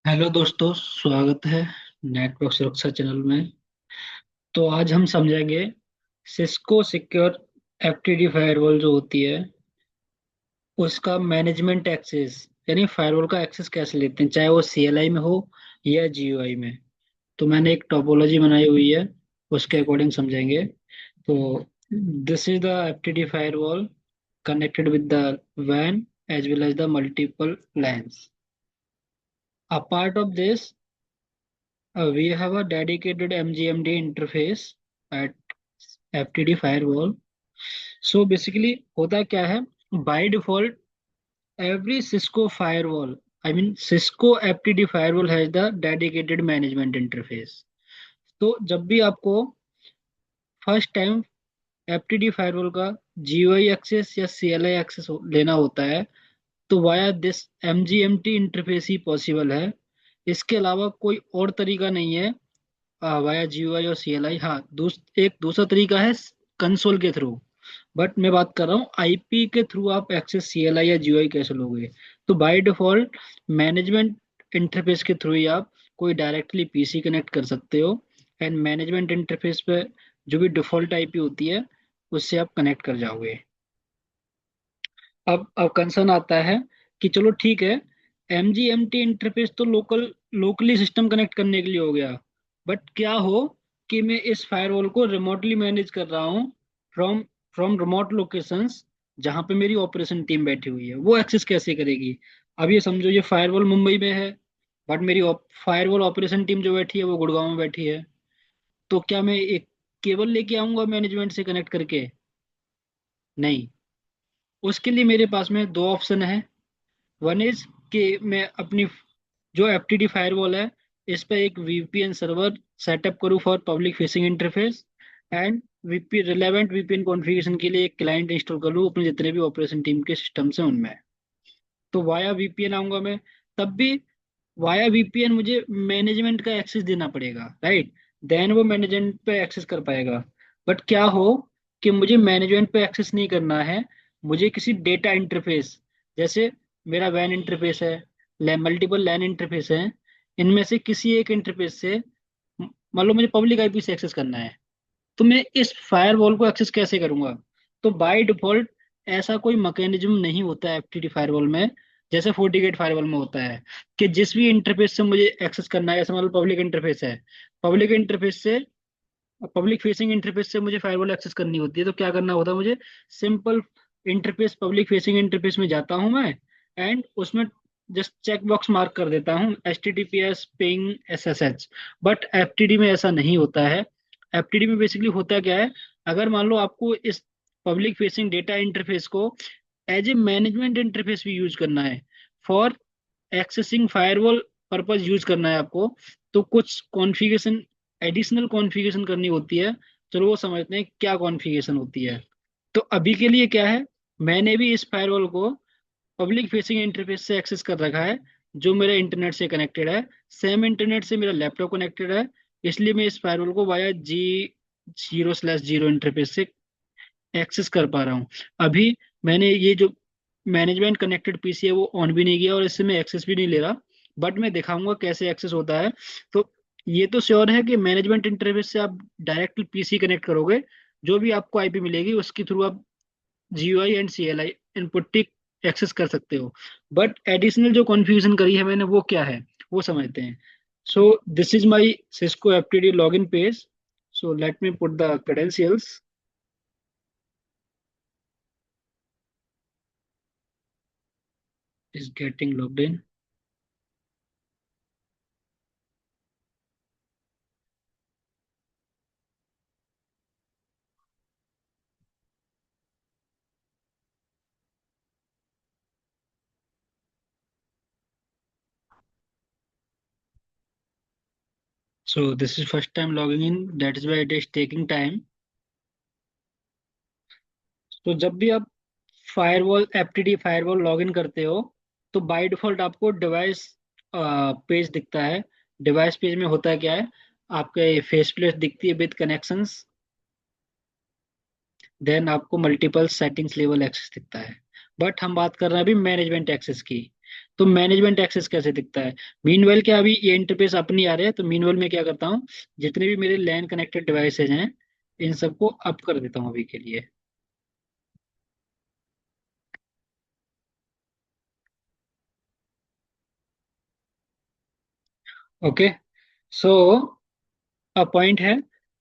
Hello दोस्तों, स्वागत है नेटवर्क सुरक्षा चैनल में। तो आज हम समझेंगे सिस्को सिक्योर एफटीडी फायरवॉल जो होती है उसका मैनेजमेंट एक्सेस, यानी फायरवॉल का एक्सेस कैसे लेते हैं, चाहे वो सीएलआई में हो या जीयूआई में। तो मैंने एक टोपोलॉजी बनाई हुई है, उसके अकॉर्डिंग समझेंगे। तो this is the FTD firewall connected with the WAN as well as the multiple LANs. A part of this, we have a dedicated MGMD interface at FTD firewall. So basically होता क्या है, by default every Cisco firewall, I mean Cisco FTD firewall has the dedicated management interface. तो जब भी आपको first time FTD firewall का GUI access या CLI access लेना होता है तो via this MGMT interface he possible है। इसके अलावा कोई और तरीका नहीं है वाया जीयूआई और सीएलआई। हाँ, एक दूसरा तरीका है कंसोल के थ्रू। बट मैं बात कर रहा हूँ आईपी के थ्रू आप एक्सेस सीएलआई या जीयूआई कैसे लोगे। तो बाय डिफॉल्ट मैनेजमेंट इंटरफेस के थ्रू ही आप कोई डायरेक्टली पीसी कनेक्ट कर सकते हो। एंड मैनेजमेंट इंटरफेस पे जो भी डिफॉल्ट आईपी होती है उससे आप कनेक्ट कर जाओगे। अब कंसर्न आता है कि चलो ठीक है, एमजीएमटी इंटरफेस तो लोकली सिस्टम कनेक्ट करने के लिए हो गया। बट क्या हो कि मैं इस फायरवॉल को रिमोटली मैनेज कर रहा हूँ फ्रॉम फ्रॉम रिमोट लोकेशंस, जहाँ पे मेरी ऑपरेशन टीम बैठी हुई है, वो एक्सेस कैसे करेगी। अब ये समझो ये फायरवॉल मुंबई में है, बट मेरी फायरवॉल ऑपरेशन टीम जो बैठी है वो गुड़गांव में बैठी है। तो क्या मैं एक केबल लेके आऊंगा मैनेजमेंट से कनेक्ट करके? नहीं। उसके लिए मेरे पास में दो ऑप्शन है। वन इज कि मैं अपनी जो एफटीडी फायरवॉल है इस पे एक वीपीएन सर्वर सेटअप करूँ for public facing interface. And VP relevant VPN configuration के लिए एक क्लाइंट इंस्टॉल कर लूँ अपने जितने भी ऑपरेशन टीम के सिस्टम से उनमें। तो वाया वीपीएन आऊंगा मैं। तब भी वाया वीपीएन मुझे मैनेजमेंट का एक्सेस देना पड़ेगा, राइट। देन वो मैनेजमेंट पे एक्सेस कर पाएगा। बट क्या हो कि मुझे मैनेजमेंट पे एक्सेस नहीं करना है, मुझे किसी डेटा इंटरफेस, जैसे मेरा वैन इंटरफेस है, मल्टीपल लैन इंटरफेस है, इनमें से किसी एक इंटरफेस से मान लो मुझे पब्लिक आईपी से एक्सेस करना है, तो मैं इस फायरवॉल को एक्सेस कैसे करूंगा। तो बाय डिफॉल्ट ऐसा कोई मैकेनिज्म नहीं होता है एफटीडी फायरवॉल में, जैसे फोर्टिगेट फायरवॉल में होता है कि जिस भी इंटरफेस से मुझे एक्सेस करना है, जैसे मान लो पब्लिक इंटरफेस है, पब्लिक इंटरफेस से पब्लिक फेसिंग इंटरफेस से मुझे फायरवॉल एक्सेस करनी होती है, तो क्या करना होता है मुझे, simple interface public facing interface में जाता हूं मैं, एंड उसमें जस्ट चेक बॉक्स मार्क कर देता हूँ HTTPS पिंग SSH। बट एफटीडी में ऐसा नहीं होता है। एफटीडी में बेसिकली होता क्या है, अगर मान लो आपको इस पब्लिक फेसिंग डेटा इंटरफेस को एज ए मैनेजमेंट इंटरफेस भी यूज करना है, for accessing firewall purpose use करना है आपको, तो कुछ कॉन्फ़िगरेशन, एडिशनल कॉन्फ़िगरेशन करनी होती है। चलो वो समझते हैं क्या कॉन्फ़िगरेशन होती है। तो अभी के लिए क्या है, मैंने भी इस फायरवॉल को पब्लिक फेसिंग इंटरफेस से एक्सेस कर रखा है जो मेरे इंटरनेट से कनेक्टेड है। सेम इंटरनेट से मेरा लैपटॉप कनेक्टेड है, इसलिए मैं इस फायरवॉल को वाया G0/0 इंटरफेस से एक्सेस कर पा रहा हूँ। अभी मैंने ये जो मैनेजमेंट कनेक्टेड पीसी है वो ऑन भी नहीं किया और इससे मैं एक्सेस भी नहीं ले रहा। बट मैं दिखाऊंगा कैसे एक्सेस होता है। तो ये तो श्योर है कि मैनेजमेंट इंटरफेस से आप डायरेक्ट पीसी कनेक्ट करोगे, जो भी आपको आईपी मिलेगी उसके थ्रू आप जीयूआई एंड सीएलआई इनपुट टिक एक्सेस कर सकते हो। बट एडिशनल जो कॉन्फ़िगरेशन करी है मैंने वो क्या है, वो समझते हैं। So this is my Cisco FTD login page. So let me put the credentials. Is getting logged in. So this is first time logging in. That is why it is taking time. तो जब भी आप firewall एफटीडी firewall login करते हो तो by default आपको device page दिखता है। डिवाइस पेज में होता है क्या है, आपके फेस प्लेट दिखती है विद कनेक्शंस। देन आपको मल्टीपल सेटिंग्स लेवल एक्सेस दिखता है। बट हम बात कर रहे हैं अभी मैनेजमेंट एक्सेस की। तो मैनेजमेंट एक्सेस कैसे दिखता है? मीनवेल क्या अभी ये इंटरफेस अपनी आ रहे हैं, तो मीनवेल में क्या करता हूँ, जितने भी मेरे लैन कनेक्टेड डिवाइसेज हैं इन सबको अप कर देता हूँ अभी के लिए। ओके। सो अब पॉइंट है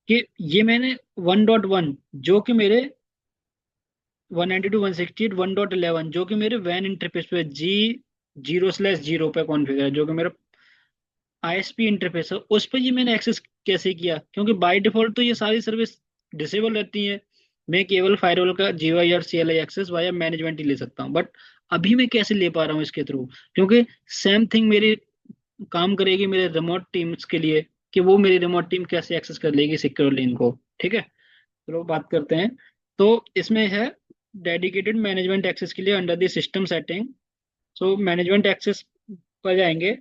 कि ये मैंने 1.1 जो कि मेरे 192.168.1.11 जो कि मेरे वैन इंटरफेस पे G0/0 पे कॉन्फ़िगर है, जो कि मेरा आईएसपी इंटरफेस है, उस पर ये मैंने एक्सेस कैसे किया? क्योंकि बाय डिफॉल्ट तो ये सारी सर्विस डिसेबल रहती है। मैं केवल फायरवॉल का जीयूआई और सीएलआई एक्सेस वाया मैनेजमेंट ही ले सकता हूँ, बट अभी मैं कैसे ले पा रहा हूँ इसके थ्रू? क्योंकि सेम थिंग मेरी काम करेगी मेरे रिमोट टीम्स के लिए, कि वो मेरी रिमोट टीम कैसे एक्सेस कर लेगी सिक्योरली इनको। ठीक है, चलो बात करते हैं। तो इसमें है डेडिकेटेड मैनेजमेंट एक्सेस के लिए under the system setting. So management access पर जाएंगे।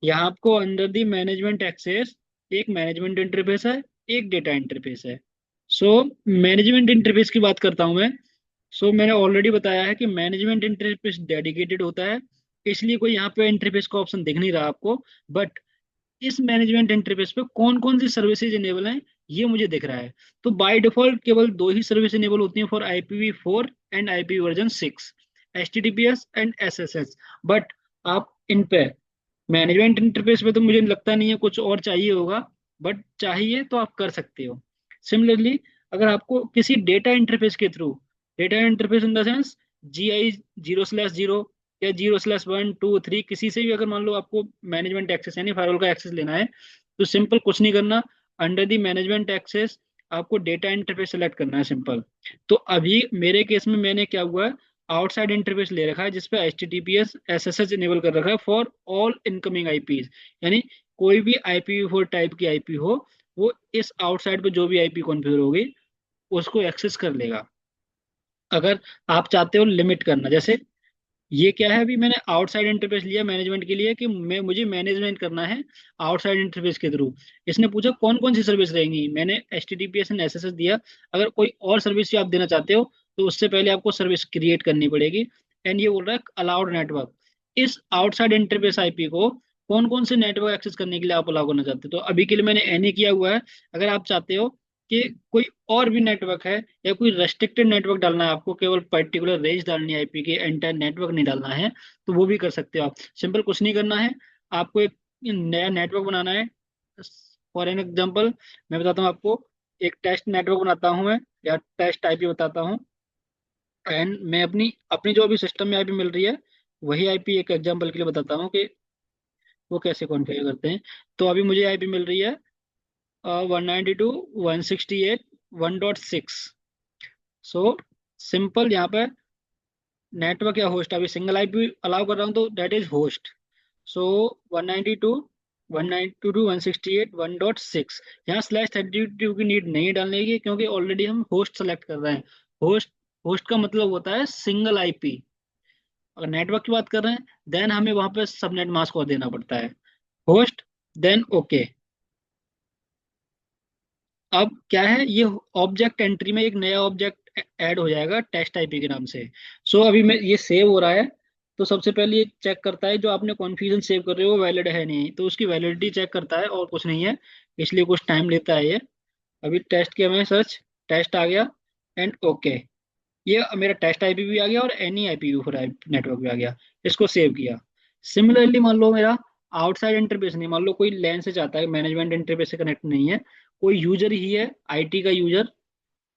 यहाँ आपको अंडर दी मैनेजमेंट एक्सेस एक मैनेजमेंट इंटरफेस है, एक डेटा इंटरफेस है। सो मैनेजमेंट इंटरफेस की बात करता हूँ मैं। सो मैंने ऑलरेडी बताया है कि मैनेजमेंट इंटरफेस डेडिकेटेड होता है, इसलिए कोई यहाँ पे इंटरफेस का ऑप्शन दिख नहीं रहा आपको। बट इस मैनेजमेंट इंटरफेस पे कौन कौन सी सर्विसेज इनेबल हैं ये मुझे दिख रहा है। तो बाय डिफॉल्ट केवल दो ही सर्विस इनेबल होती हैं, for IPv4 and IPv6, HTTPS and SSH। But आप इन पे मैनेजमेंट इंटरफेस पे तो मुझे लगता नहीं है कुछ और चाहिए होगा, बट चाहिए तो आप कर सकते हो। सिमिलरली अगर आपको किसी डेटा इंटरफेस के through, data interface in the sense GI 0/0 या 0/1 2 3, किसी से भी अगर मान लो आपको मैनेजमेंट एक्सेस यानी फायरवॉल का एक्सेस लेना है, तो सिंपल कुछ नहीं करना, अंडर द मैनेजमेंट एक्सेस आपको डेटा इंटरफेस सेलेक्ट करना है, सिंपल। तो अभी मेरे केस में मैंने क्या हुआ है, आउटसाइड इंटरफेस ले रखा है जिसपे HTTPS SSH इनेबल कर रखा है फॉर ऑल इनकमिंग आईपीज। यानी कोई भी IPv4 टाइप की आईपी हो, वो इस आउटसाइड पे जो भी आईपी कॉन्फ़िगर होगी उसको एक्सेस कर लेगा। अगर आप चाहते हो लिमिट करना, जैसे ये क्या है, अभी मैंने आउटसाइड इंटरफेस लिया मैनेजमेंट के लिए कि मैं मुझे मैनेजमेंट करना है आउटसाइड इंटरफेस के थ्रू। इसने पूछा कौन कौन सी सर्विस रहेंगी, मैंने HTTPS एंड SSH दिया। अगर कोई और सर्विस आप देना चाहते हो तो उससे पहले आपको सर्विस क्रिएट करनी पड़ेगी। एंड ये बोल रहा है अलाउड नेटवर्क। इस आउटसाइड इंटरफेस आईपी को कौन कौन से नेटवर्क एक्सेस करने के लिए आप अलाउ करना चाहते हो, तो अभी के लिए मैंने एनी किया हुआ है। अगर आप चाहते हो कि कोई और भी नेटवर्क है या कोई रेस्ट्रिक्टेड नेटवर्क डालना है, आपको केवल पर्टिकुलर रेंज डालनी है आईपी के, एंटायर नेटवर्क नहीं डालना है, तो वो भी कर सकते हो आप। सिंपल कुछ नहीं करना है, आपको एक नया नेटवर्क बनाना है। फॉर एन एग्जांपल मैं बताता हूँ आपको, एक टेस्ट नेटवर्क बनाता हूँ मैं, या टेस्ट आईपी बताता हूँ। एंड मैं अपनी अपनी जो अभी सिस्टम में आईपी मिल रही है, वही आईपी एक एग्जांपल के लिए बताता हूँ कि वो कैसे कॉन्फ़िगर करते हैं। तो अभी मुझे आईपी मिल रही है 192.168.1.6। सो सिंपल यहाँ पे नेटवर्क या होस्ट, अभी सिंगल आईपी अलाउ कर रहा हूँ तो दैट इज होस्ट। सो 192.168.1.6, यहाँ /32 की नीड नहीं डालने की, क्योंकि ऑलरेडी हम होस्ट सेलेक्ट कर रहे हैं। होस्ट होस्ट का मतलब होता है सिंगल आईपी। अगर नेटवर्क की बात कर रहे हैं देन हमें वहां पे सबनेट मास्क को देना पड़ता है, होस्ट, देन ओके। अब क्या है, ये ऑब्जेक्ट एंट्री में एक नया ऑब्जेक्ट ऐड हो जाएगा टेस्ट आईपी के नाम से। सो अभी मैं ये सेव हो रहा है, तो सबसे पहले ये चेक करता है जो आपने कॉन्फ़िगरेशन सेव कर रहे हो वो वैलिड है नहीं, तो उसकी वैलिडिटी चेक करता है और कुछ नहीं है, इसलिए कुछ टाइम लेता है ये। अभी टेस्ट किया मैंने, सर्च, टेस्ट आ गया, एंड ओके। ये मेरा टेस्ट आईपी भी आ गया और एनी IPv4 नेटवर्क भी आ गया। इसको सेव किया। सिमिलरली मान लो मेरा आउटसाइड इंटरफेस नहीं, मान लो कोई लैन से चाहता है, मैनेजमेंट इंटरफेस से कनेक्ट नहीं है, कोई यूजर ही है, IT का यूजर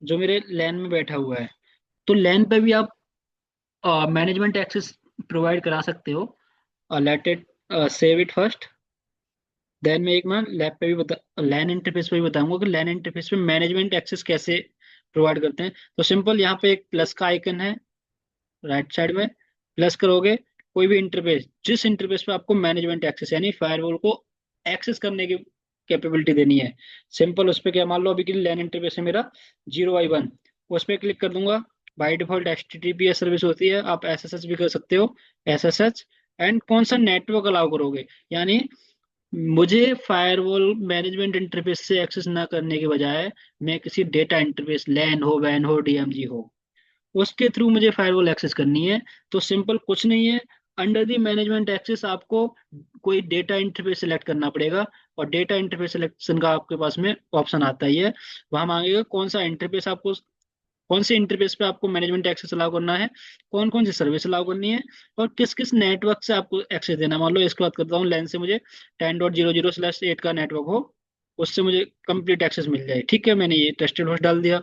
जो मेरे लैन में बैठा हुआ है, तो लैन पे भी आप मैनेजमेंट एक्सेस प्रोवाइड करा सकते हो। Let it save it first. Then मैं एक मैं लैब पे भी बता लैन इंटरफेस पे भी बताऊंगा कि लैन इंटरफेस पे मैनेजमेंट एक्सेस कैसे प्रोवाइड करते हैं। तो सिंपल यहाँ पे एक प्लस का आइकन है राइट साइड में, प्लस करोगे, कोई भी इंटरफेस, जिस इंटरफेस पे आपको मैनेजमेंट एक्सेस यानी फायरवॉल को एक्सेस करने की कैपेबिलिटी देनी है, सिंपल उस पर क्या, मान लो अभी के लिए लैन इंटरफेस है मेरा 0/1, उस पर क्लिक कर दूंगा। बाय डिफॉल्ट HTTPS सर्विस होती है, आप SSH भी कर सकते हो, SSH। एंड कौन सा नेटवर्क अलाउ करोगे, यानी मुझे फायरवॉल मैनेजमेंट इंटरफेस से एक्सेस ना करने के बजाय मैं किसी डेटा इंटरफेस, लैन हो, वैन हो, DMZ हो, उसके थ्रू मुझे फायरवॉल एक्सेस करनी है। तो सिंपल कुछ नहीं है, अंडर द मैनेजमेंट एक्सेस आपको कोई डेटा इंटरफेस सेलेक्ट करना पड़ेगा, और डेटा इंटरफेस सिलेक्शन का आपके पास में ऑप्शन आता ही है। वहां मांगेगा कौन सा इंटरफेस आपको, कौन से इंटरफेस पे आपको मैनेजमेंट एक्सेस अलाउ करना है, कौन कौन सी सर्विस अलाउ करनी है, और किस किस नेटवर्क से आपको एक्सेस देना है। मान लो इसकी बात करता हूँ, लेन से मुझे 10.00/8 का नेटवर्क हो, उससे मुझे कंप्लीट एक्सेस मिल जाए। ठीक है, मैंने ये ट्रस्टेड होस्ट डाल दिया।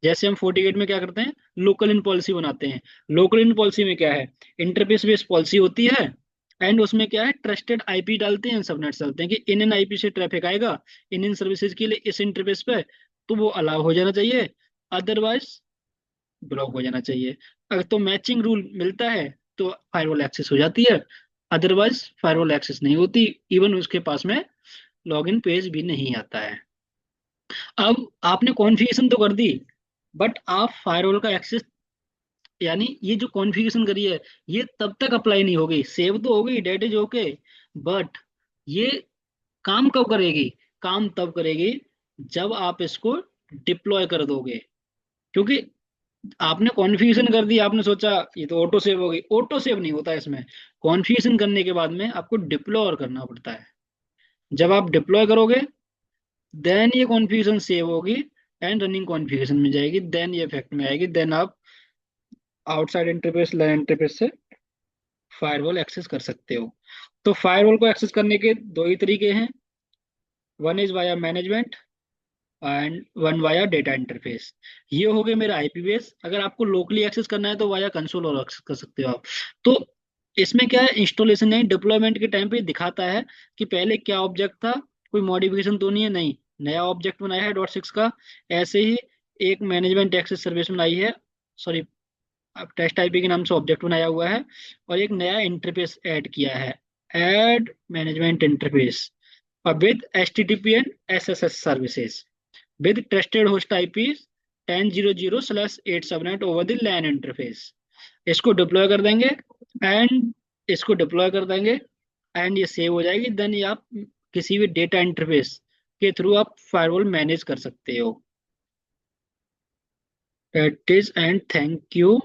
जैसे हम 48 में क्या करते हैं, लोकल इन पॉलिसी बनाते हैं। लोकल इन पॉलिसी में क्या है, इंटरफेस बेस्ड पॉलिसी होती है, एंड उसमें क्या है, ट्रस्टेड आईपी डालते हैं, सबनेट्स डालते हैं कि इन आईपी से ट्रैफिक आएगा इन सर्विसेज के लिए इस इंटरफेस पे, तो वो अलाउ हो जाना चाहिए, अदरवाइज ब्लॉक हो जाना चाहिए। अगर तो मैचिंग रूल मिलता है तो फायरवॉल एक्सेस हो जाती है, अदरवाइज फायरवॉल एक्सेस नहीं होती, इवन उसके पास में लॉगिन पेज भी नहीं आता है। अब आपने कॉन्फ़िगरेशन तो कर दी, बट आप फायरवॉल का एक्सेस, यानी ये जो कॉन्फ़िगरेशन करी है, ये तब तक अप्लाई नहीं होगी। सेव तो हो गई, डेट इज ओके, बट ये काम कब करेगी, काम तब करेगी जब आप इसको डिप्लॉय कर दोगे। क्योंकि आपने कॉन्फ़िगरेशन कर दी, आपने सोचा ये तो ऑटो सेव होगी, ऑटो सेव नहीं होता है इसमें। कॉन्फ़िगरेशन करने के बाद में आपको डिप्लॉय और करना पड़ता है। जब आप डिप्लॉय करोगे, देन ये कॉन्फ़िगरेशन सेव होगी एंड रनिंग कॉन्फ़िगरेशन में जाएगी, देन ये इफेक्ट में आएगी, देन आप आउटसाइड इंटरफेस, लैन इंटरफेस से फायरवॉल एक्सेस कर सकते हो। तो फायरवॉल को एक्सेस करने के दो ही तरीके हैं, one is via management and one via data interface. ये हो गए मेरा आईपी बेस। अगर आपको लोकली एक्सेस करना है तो वाया कंसोल और एक्सेस कर सकते हो आप। तो इसमें क्या है, इंस्टॉलेशन नहीं, डिप्लॉयमेंट के टाइम पे दिखाता है कि पहले क्या ऑब्जेक्ट था, कोई मॉडिफिकेशन तो नहीं है, नहीं, नया ऑब्जेक्ट बनाया है .6 का। ऐसे ही एक मैनेजमेंट एक्सेस सर्विस बनाई है, सॉरी, अब टेस्ट आईपी के नाम से ऑब्जेक्ट बनाया हुआ है, और एक नया इंटरफेस ऐड किया है, ऐड मैनेजमेंट इंटरफेस, और with H T T P and S S S services with trusted host IP 10.00/8 subnet over the LAN interface. इसको डिप्लॉय कर देंगे, एंड इसको डिप्लॉय कर देंगे, एंड ये सेव हो जाएगी। देन ये आप किसी भी डेटा इंटरफेस के थ्रू आप फायरवॉल मैनेज कर सकते हो। That is, and thank you.